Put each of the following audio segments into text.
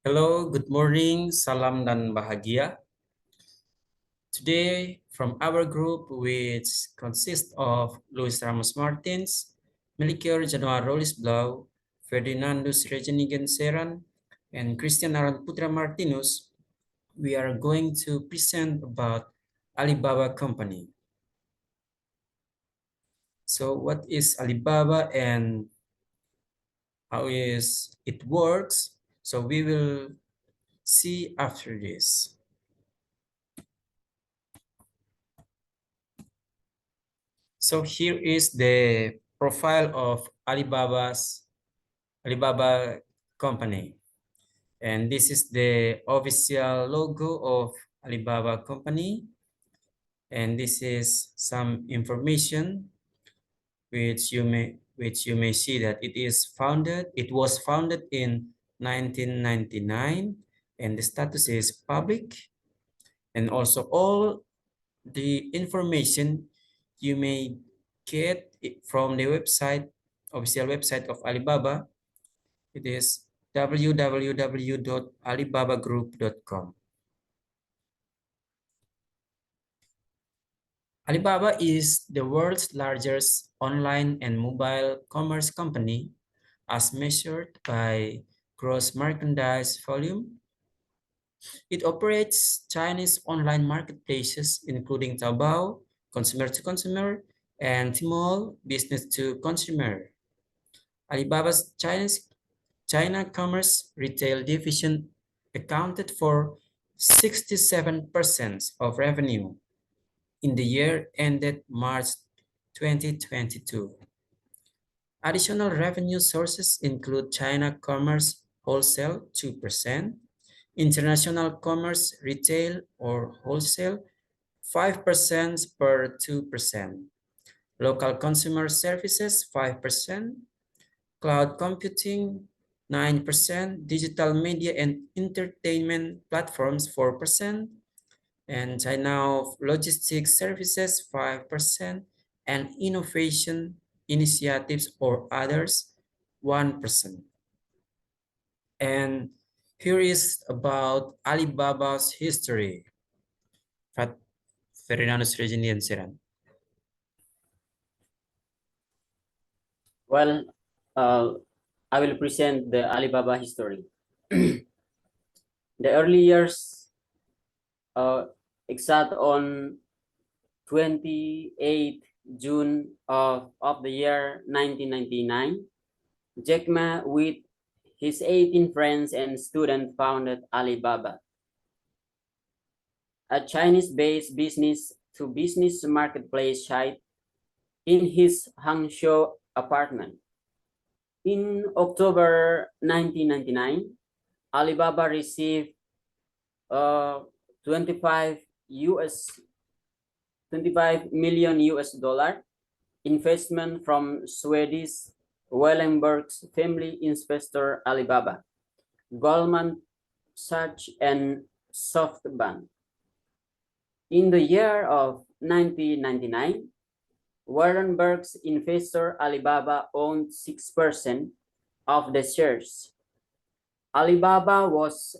Hello, good morning, salam dan bahagia. Today, from our group, which consists of Luis Ramos Martins, Melchior Januar Rolis Blau, Ferdinandus Regenigen Seran, and Christian Aran Putra Martinus, we are going to present about Alibaba Company. So what is Alibaba and how is it works? So we will see after this. So here is the profile of Alibaba company. And this is the official logo of Alibaba company. And this is some information which you may see that it was founded in 1999, and the status is public. And also all the information you may get it from the official website of Alibaba. It is www.alibabagroup.com. Alibaba is the world's largest online and mobile commerce company as measured by gross merchandise volume. It operates Chinese online marketplaces including Taobao, consumer to consumer, and Tmall, business to consumer. Alibaba's China Commerce Retail Division accounted for 67% of revenue in the year ended March 2022. Additional revenue sources include China Commerce Wholesale 2%, International Commerce Retail or Wholesale 5% per 2%, Local Consumer Services 5%, Cloud Computing 9%, Digital Media and Entertainment Platforms 4%, and China Logistics Services 5%, and Innovation Initiatives or Others 1%. And here is about Alibaba's history. Ferdinandus Reginian Seran. Well, I will present the Alibaba history. The early years, exact on 28 June of the year 1999, Jack Ma with his 18 friends and students founded Alibaba, a Chinese-based business-to-business marketplace site in his Hangzhou apartment. In October 1999, Alibaba received 25 million US dollar investment from Swedish Wallenberg's family investor Alibaba, Goldman Sachs, and SoftBank. In the year of 1999, Wallenberg's investor Alibaba owned 6% of the shares. Alibaba was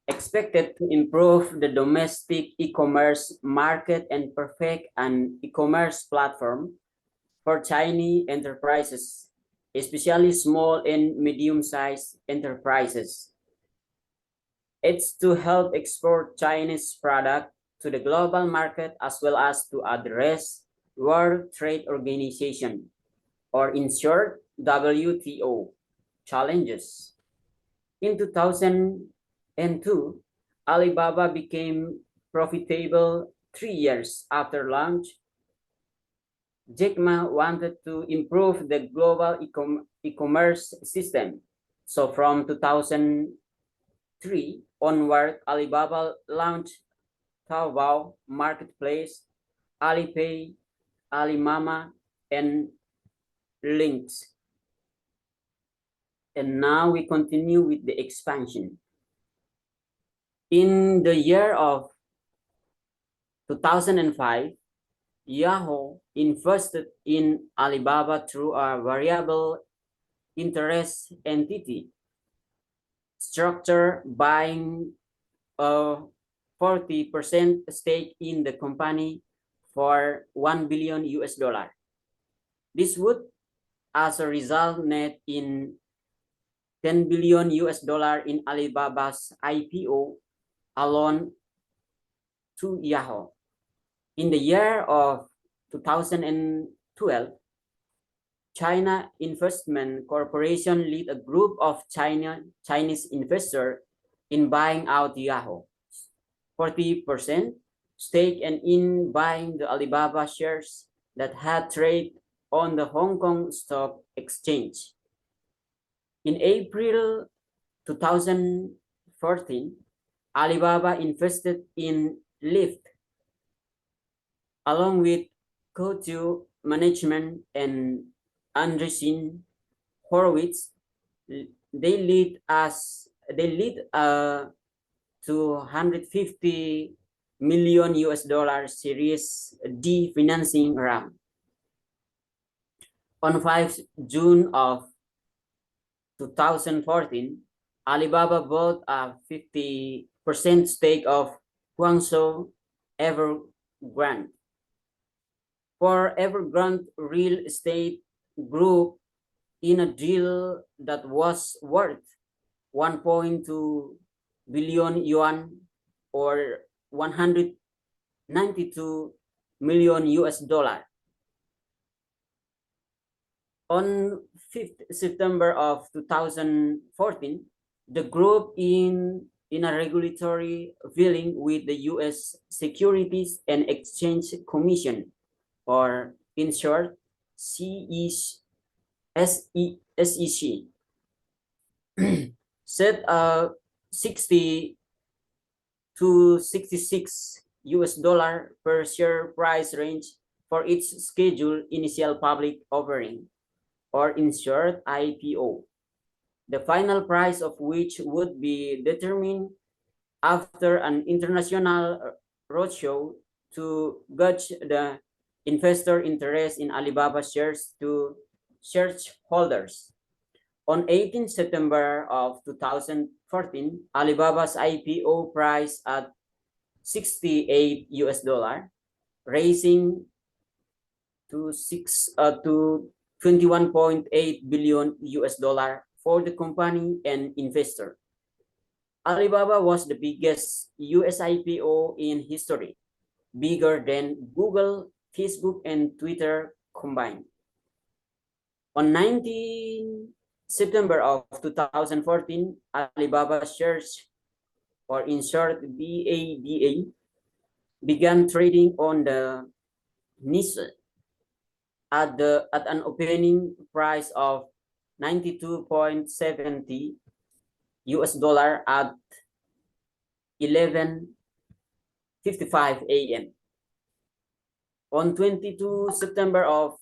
expected to improve the domestic e-commerce market and perfect an e-commerce platform for Chinese enterprises, especially small and medium-sized enterprises. It's to help export Chinese product to the global market as well as to address World Trade Organization, or in short, WTO, challenges. In 2002, Alibaba became profitable 3 years after launch. Jack Ma wanted to improve the global e-commerce system. So from 2003 onward, Alibaba launched Taobao Marketplace, Alipay, Alimama, and Links. And now we continue with the expansion. In the year of 2005, Yahoo invested in Alibaba through a variable interest entity. structure, buying a 40% stake in the company for 1 billion US dollar. This would, as a result, net in 10 billion US dollar in Alibaba's IPO alone to Yahoo. In the year of 2012, China Investment Corporation led a group of Chinese investors in buying out Yahoo 40% stake and in buying the Alibaba shares that had traded on the Hong Kong Stock Exchange. In April 2014, Alibaba invested in Lyft along with Coatue Management and Andreessen Horowitz. They lead 250 million US dollar Series D financing round. On 5 June of 2014, Alibaba bought a 50% stake of Guangzhou Evergrande. For Evergrande Real Estate Group in a deal that was worth 1.2 billion yuan or 192 million US dollar. On 5th September of 2014, the group in a regulatory filing with the US Securities and Exchange Commission, or in short, SEC, set a 60 to 66 US dollar per share price range for its scheduled initial public offering, or in short, IPO, the final price of which would be determined after an international roadshow to gauge the investor interest in Alibaba shares to shareholders. On 18 September of 2014, Alibaba's IPO price at 68 US dollar, raising to 21.8 billion US dollar for the company and investor. Alibaba was the biggest US IPO in history, bigger than Google, Facebook, and Twitter combined. On 19 September of 2014, Alibaba shares, or in short BADA, began trading on the NYSE at an opening price of 92.70 US dollar at 11:55 a.m. On 22 September of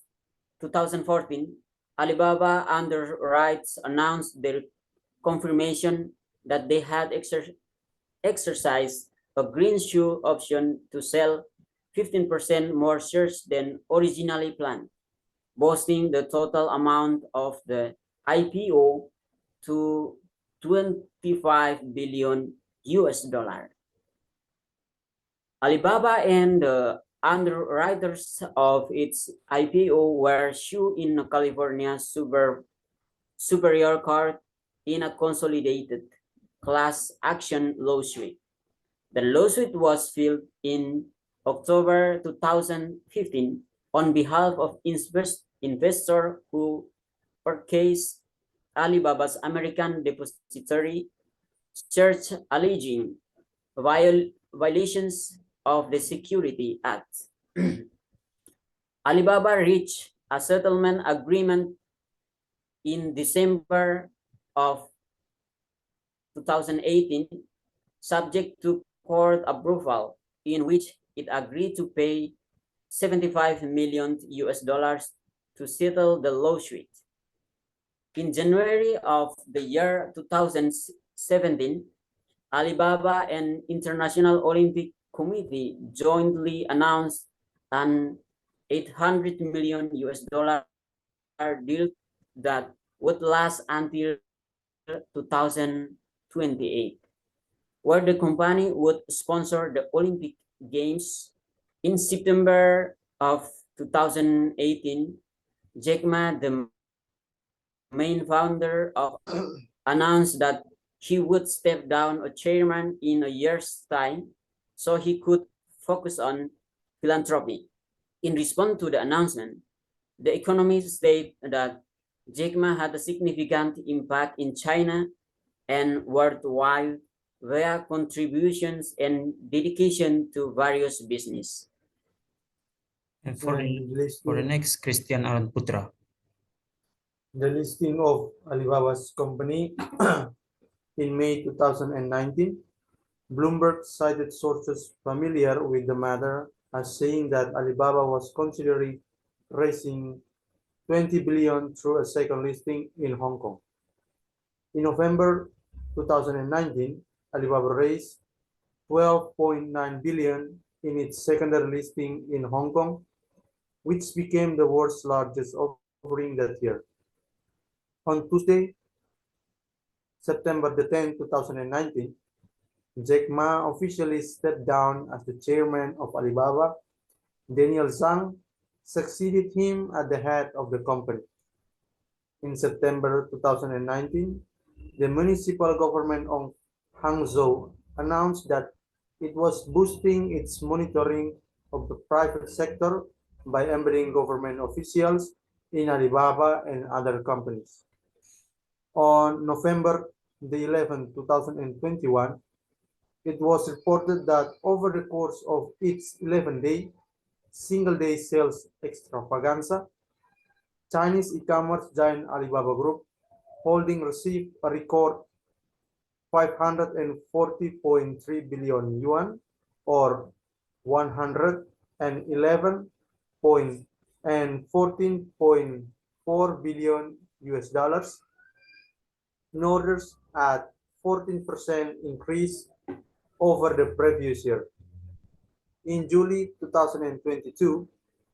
2014, Alibaba underwriters announced their confirmation that they had exercised a greenshoe option to sell 15% more shares than originally planned, boosting the total amount of the IPO to 25 billion US dollar. Alibaba and the underwriters of its IPO were sued in California Superior Court in a consolidated class action lawsuit. The lawsuit was filed in October 2015 on behalf of investor who purchased Alibaba's American depository shares alleging violations of the Security Act. Alibaba reached a settlement agreement in December of 2018, subject to court approval, in which it agreed to pay 75 million US dollars to settle the lawsuit. In January of the year 2017, Alibaba and International Olympic Committee jointly announced an 800 million US dollar deal that would last until 2022. 28, where the company would sponsor the Olympic Games. In September of 2018, Jack Ma, the main founder of Alibaba, announced that he would step down as chairman in a year's time so he could focus on philanthropy. In response to the announcement, the Economist stated that Jack Ma had a significant impact in China and worldwide via contributions and dedication to various business. And for the next, Christian Alan Putra. The listing of Alibaba's company in May 2019, Bloomberg cited sources familiar with the matter as saying that Alibaba was considering raising 20 billion through a second listing in Hong Kong. In November 2019, Alibaba raised 12.9 billion in its secondary listing in Hong Kong, which became the world's largest offering that year. On Tuesday, September 10, 2019, Jack Ma officially stepped down as the chairman of Alibaba. Daniel Zhang succeeded him at the head of the company. In September 2019, the municipal government of Hangzhou announced that it was boosting its monitoring of the private sector by embedding government officials in Alibaba and other companies. On November the 11th, 2021, it was reported that over the course of its 11-day single-day sales extravaganza, Chinese e-commerce giant Alibaba Group holding received a record 540.3 billion yuan or 111.14.4 billion US dollars in orders at 14% increase over the previous year. In July 2022,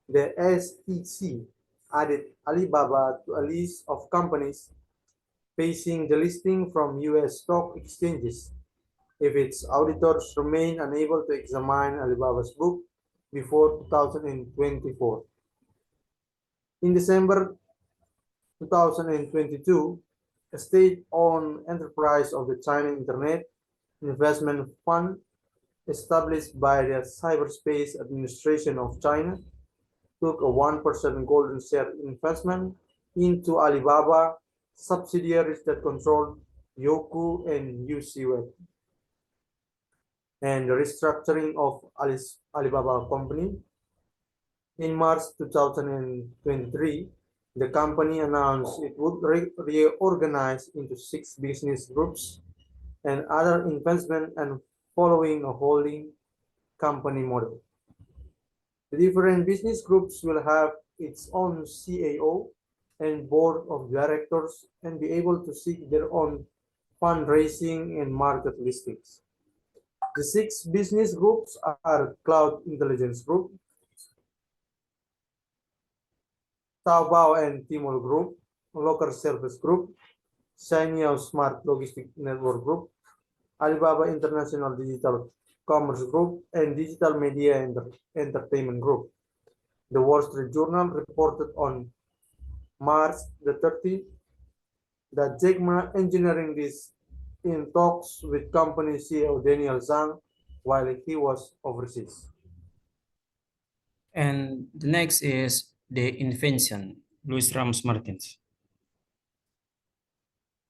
the SEC added Alibaba to a list of companies facing delisting from US stock exchanges if its auditors remain unable to examine Alibaba's book before 2024. In December 2022, a state-owned enterprise of the China Internet Investment Fund established by the Cyberspace Administration of China took a 1% golden share investment into Alibaba subsidiaries that controlled Youku and UCWeb. And the restructuring of Alibaba Company. In March 2023, the company announced it would reorganize into 6 business groups and other investment and following a holding company model. The different business groups will have its own CAO and board of directors and be able to seek their own fundraising and market listings. The 6 business groups are Cloud Intelligence Group, Taobao and Tmall Group, Local Service Group, Xianyao Smart Logistic Network Group, Alibaba International Digital Commerce Group, and Digital Media and Entertainment Group. The Wall Street Journal reported on March the 30th that Jack Ma Engineering is in talks with company CEO Daniel Zhang while he was overseas. And the next is the invention, Luis Ramos Martins.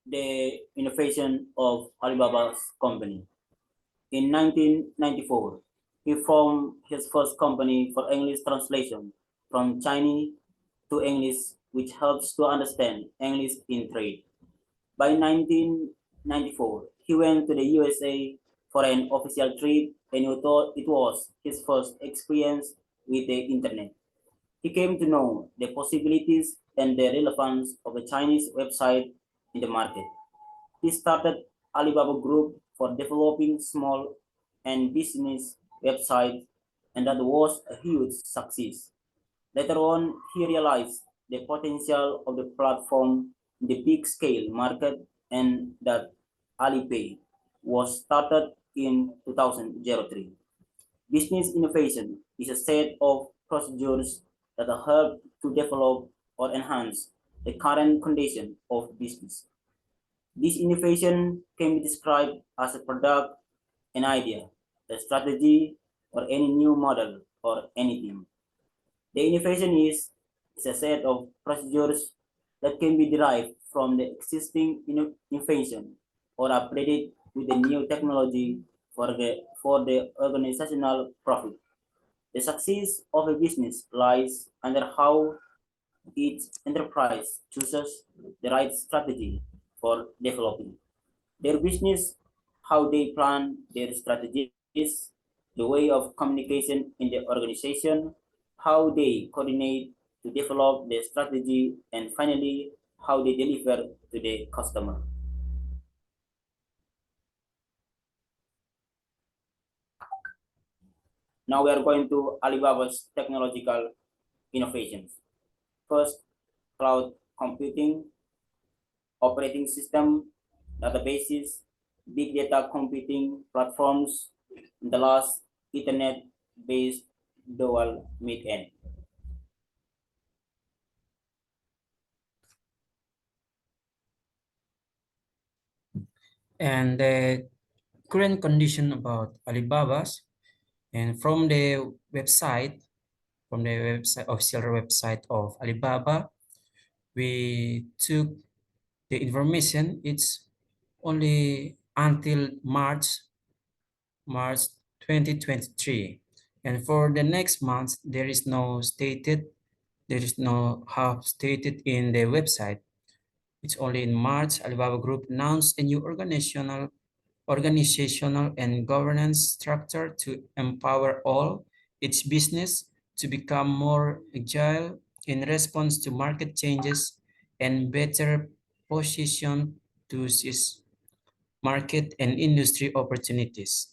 The innovation of Alibaba's company. In 1994, he formed his first company for English translation from Chinese to English, which helps to understand English in trade. By 1994, he went to the USA for an official trip, and he thought it was his first experience with the internet. He came to know the possibilities and the relevance of a Chinese website in the market. He started Alibaba Group for developing small and business websites, and that was a huge success. Later on, he realized the potential of the platform in the big scale market and that Alipay, was started in 2003. Business innovation is a set of procedures that help to develop or enhance the current condition of business. This innovation can be described as a product, an idea, a strategy, or any new model or anything. The innovation is a set of procedures that can be derived from the existing innovation or upgraded with the new technology for the organizational profit. The success of a business lies under how each enterprise chooses the right strategy for developing their business, how they plan their strategies, the way of communication in the organization, how they coordinate to develop their strategy, and finally, how they deliver to the customer. Now we are going to Alibaba's technological innovations. First, cloud computing, operating system, databases, big data computing platforms, and the last, Ethernet-based dual mid-end. And the current condition about Alibaba's, and from the website official website of Alibaba, we took the information. It's only until March 2023, and for the next month there is no half stated in the website. It's only in March Alibaba Group announced a new organizational and governance structure to empower all its business to become more agile in response to market changes and better positioned to seize market and industry opportunities.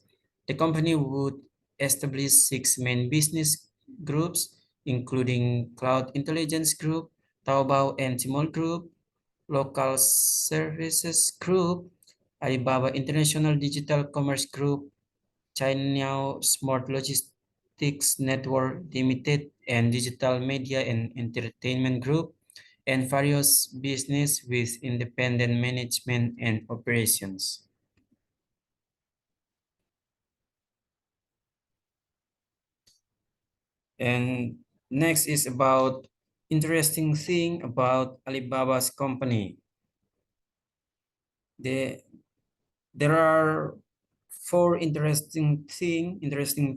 The company would establish six main business groups, including Cloud Intelligence Group, Taobao and Tmall Group, Local Services Group, Alibaba International Digital Commerce Group, China Smart Logistics Network Limited, and Digital Media and Entertainment Group, and various business with independent management and operations. And next is about interesting thing about Alibaba's company. The, there are four interesting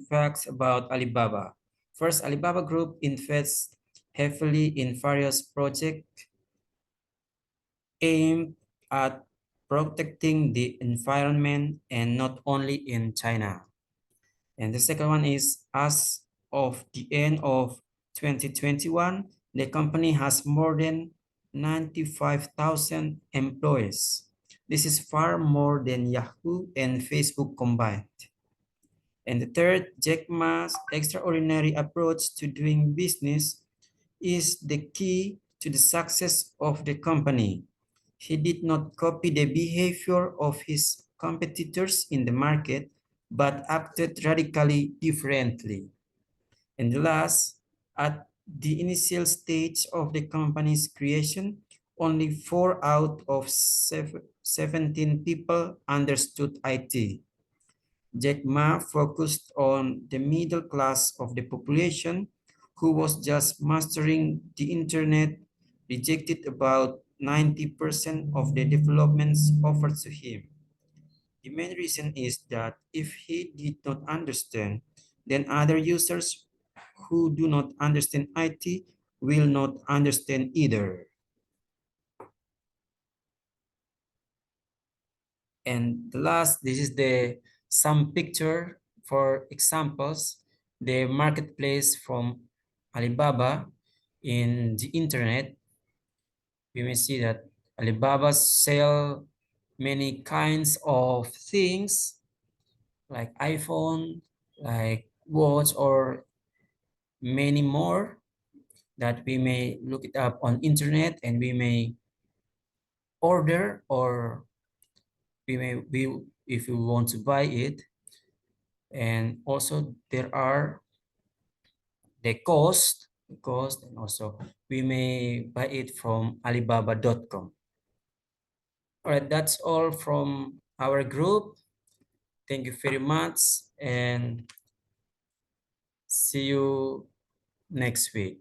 facts about Alibaba. First, Alibaba Group invests heavily in various projects aimed at protecting the environment, and not only in China. And the second one is, as of the end of 2021, the company has more than 95,000 employees. This is far more than Yahoo and Facebook combined. And the third, Jack Ma's extraordinary approach to doing business is the key to the success of the company. He did not copy the behavior of his competitors in the market, but acted radically differently. And the last, at the initial stage of the company's creation, only 4 out of 17 people understood IT. Jack Ma focused on the middle class of the population who was just mastering the internet, rejected about 90% of the developments offered to him. The main reason is that if he did not understand, then other users who do not understand IT will not understand either. And the last, this is the some picture for examples, the marketplace from Alibaba in the internet. We may see that Alibaba sell many kinds of things like iPhone, like watch, or many more that we may look it up on internet, and we may order or we if we want to buy it. And also there are the cost, and also we may buy it from alibaba.com. All right, that's all from our group. Thank you very much, and see you next week.